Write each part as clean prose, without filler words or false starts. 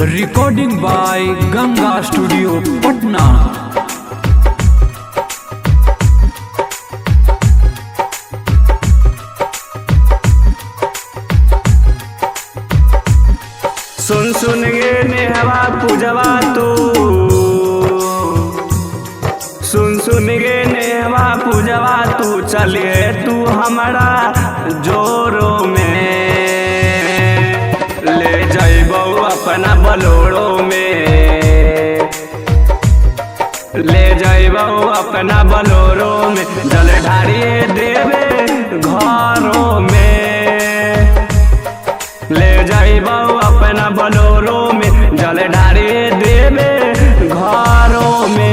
Recording by Ganga studio Patna. सुन सुन गे नेहवा पूजवा तू, सुन सुन गे नेहवा पूजवा तू, चलिए तू हमारा जोरो में, ले जइबो अपना बलोरो में, ले जइबो अपना बलोरो में, जल ढारिए देवे घरों में, ले जइबो अपना बलोरो में, जल ढारिए देवे घरों में।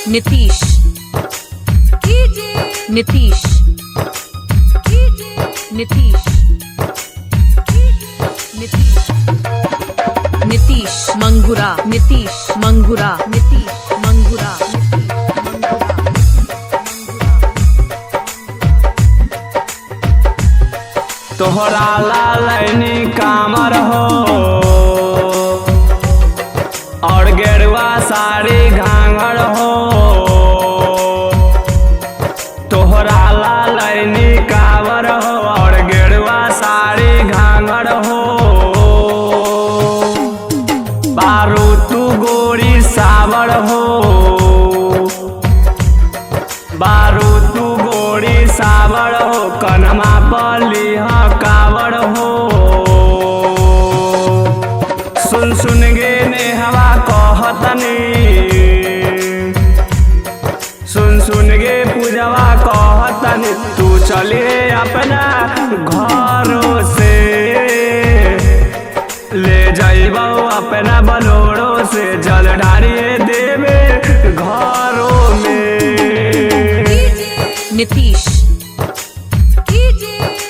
नीतीश नीतीश नीतीश नीतीश नीतीश मंगुरा नीतीश मंगुरा नीतीश मंगुरा तोहरा लालनी कामर हो और गेरुआ साड़ी घांगर हो, तोहरा लालनी कावर हो और गेरुआ साड़ी घांगर हो, बारू तू गोरी सावर हो, बारू तू गोरी सावर हो, कनमा पलिह कावर हो। सुन सुन गे नेहवा कहतनी, सुन सुन गे पूजवा कहतनी, तू चलिए अपना घरों से, ले जइबो अपना बलोरो से, जल ढारिए देवे घरों में। नीतीश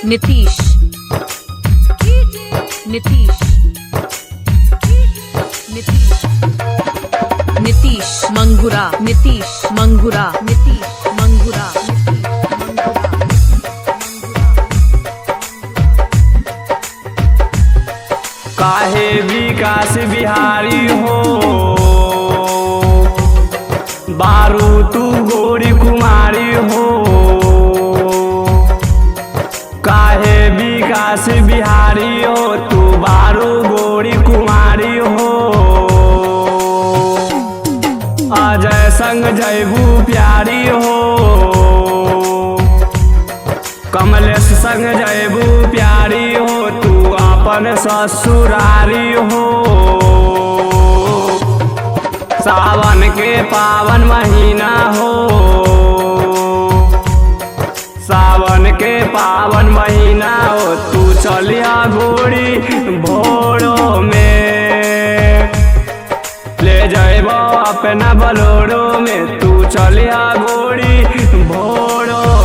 नीतीश नीतीश नीतीश नीतीश मंगुरा नीतीश मंगुरा नीतीश मंगुरा काहे विकास बिहारी हो, बारू तू गोरी कुमारी हो, काहे विकास बिहारी हो, तू बारू गोरी कुमारी हो, अजय संग जयबू प्यारी हो, कमलेश संग जयबू प्यारी हो, तू अपन ससुरारी हो। सावन के पावन महीना हो, सावन के पावन महीना हो, तू चलिया गोरी भोरों में, ले जइबो अपना बलोरो में, तू चलिया गोरी भोरों